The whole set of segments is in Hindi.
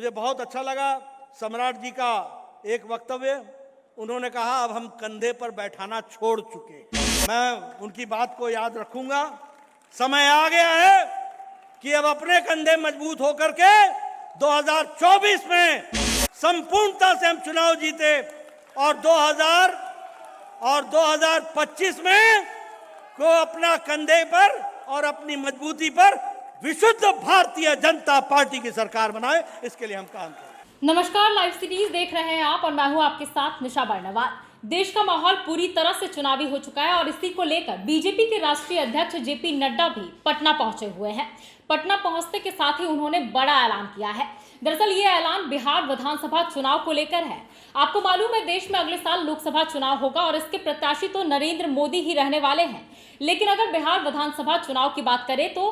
मुझे बहुत अच्छा लगा सम्राट जी का एक वक्तव्य। उन्होंने कहा अब हम कंधे पर बैठाना छोड़ चुके। मैं उनकी बात को याद रखूंगा। समय आ गया है कि अब अपने कंधे मजबूत होकर के 2024 में संपूर्णता से हम चुनाव जीते और 2025 में को अपना कंधे पर और अपनी मजबूती पर विशुद्ध भारतीय जनता पार्टी की सरकार बनाए। इसके लिए हम काम करें। नमस्कार, लाइव सीरीज देख रहे हैं आप और मैं हूं आपके साथ निशा बर्णवाल। देश का माहौल पूरी तरह से चुनावी हो चुका है और इसी को लेकर बीजेपी के राष्ट्रीय अध्यक्ष जेपी नड्डा भी पटना पहुंचे हुए हैं। पटना पहुंचने के साथ ही उन्होंने बड़ा ऐलान किया है। दरअसल ये ऐलान बिहार विधानसभा चुनाव को लेकर है। आपको मालूम है देश में अगले साल लोकसभा चुनाव होगा और इसके प्रत्याशी तो नरेंद्र मोदी ही रहने वाले हैं। लेकिन अगर बिहार विधानसभा चुनाव की बात करें तो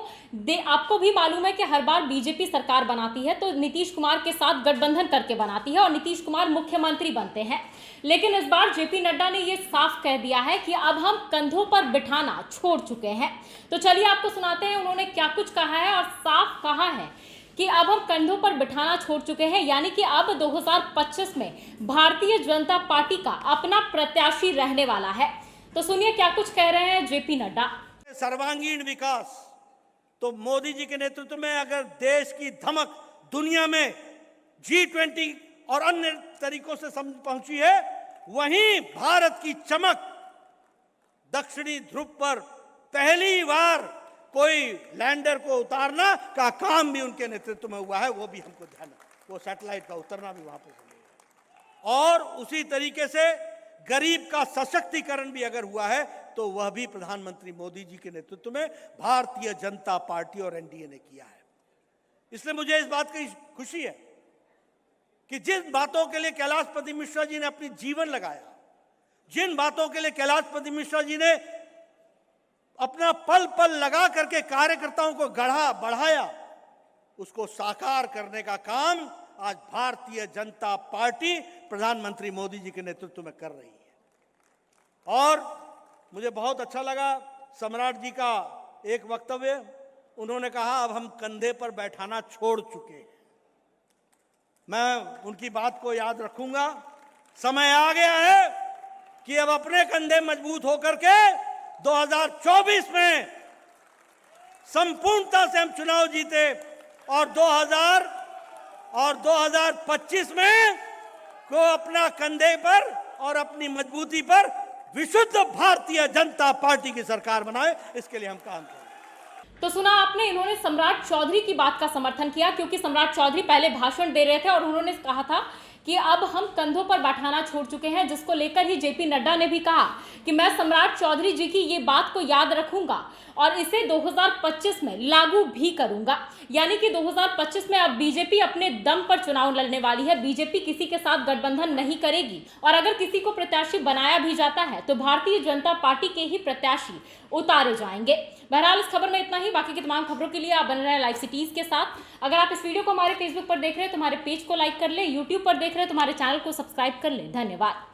आपको भी मालूम है कि हर बार बीजेपी सरकार बनाती है तो नीतीश कुमार के साथ गठबंधन करके बनाती है और नीतीश कुमार मुख्यमंत्री बनते हैं। लेकिन इस बार जेपी नड्डा ने यह साफ कह दिया है कि अब हम कंधों पर बिठाना छोड़ चुके हैं। तो चलिए आपको सुनाते हैं उन्होंने क्या कुछ कहा है और साफ कहा है कि अब हम कंधों पर बिठाना छोड़ चुके हैं, यानी कि अब 2025 में भारतीय जनता पार्टी का अपना प्रत्याशी रहने वाला है। तो सुनिए क्या कुछ कह रहे हैं जेपी नड्डा। सर्वांगीण विकास तो मोदी जी के नेतृत्व में अगर देश की धमक दुनिया में G20 और अन्य तरीकों से पहुंची है, वहीं भारत की चमक दक्षिणी ध्रुव पर पहली बार कोई लैंडर को उतारना का काम भी उनके नेतृत्व में हुआ है। वो भी हमको ध्यान, वो सैटेलाइट का उतरना भी वहां पर और उसी तरीके से गरीब का सशक्तिकरण भी अगर हुआ है तो वह भी प्रधानमंत्री मोदी जी के नेतृत्व में भारतीय जनता पार्टी और एनडीए ने किया है। इसलिए मुझे इस बात की खुशी है कि जिन बातों के लिए कैलाशपति मिश्रा जी ने अपनी जीवन लगाया, जिन बातों के लिए कैलाशपति मिश्रा जी ने अपना पल पल लगा करके कार्यकर्ताओं को गढ़ा बढ़ाया, उसको साकार करने का काम आज भारतीय जनता पार्टी प्रधानमंत्री मोदी जी के नेतृत्व में कर रही है। और मुझे बहुत अच्छा लगा सम्राट जी का एक वक्तव्य। उन्होंने कहा अब हम कंधे पर बैठाना छोड़ चुके हैं। मैं उनकी बात को याद रखूंगा। समय आ गया है कि अब अपने कंधे मजबूत होकर के 2024 में संपूर्णता से हम चुनाव जीते और 2025 में को अपना कंधे पर और अपनी मजबूती पर विशुद्ध भारतीय जनता पार्टी की सरकार बनाए। इसके लिए हम काम करें। तो सुना आपने, इन्होंने सम्राट चौधरी की बात का समर्थन किया क्योंकि सम्राट चौधरी पहले भाषण दे रहे थे और उन्होंने कहा था कि अब हम कंधों पर बैठाना छोड़ चुके हैं, जिसको लेकर ही जेपी नड्डा ने भी कहा कि मैं सम्राट चौधरी जी की ये बात को याद रखूंगा और इसे 2025 में लागू भी करूंगा। यानी कि 2025 में अब बीजेपी अपने दम पर चुनाव लड़ने वाली है। बीजेपी किसी के साथ गठबंधन नहीं करेगी और अगर किसी को प्रत्याशी बनाया भी जाता है तो भारतीय जनता पार्टी के ही प्रत्याशी उतारे जाएंगे। बहरहाल इस खबर में इतना ही। बाकी की तमाम खबरों के लिए आप बन रहे हैं लाइव सिटीज के साथ। अगर आप इस वीडियो को हमारे फेसबुक पर देख रहे हैं तो हमारे पेज को लाइक कर ले, यूट्यूब पर देख रहे हैं तो हमारे चैनल को सब्सक्राइब कर ले। धन्यवाद।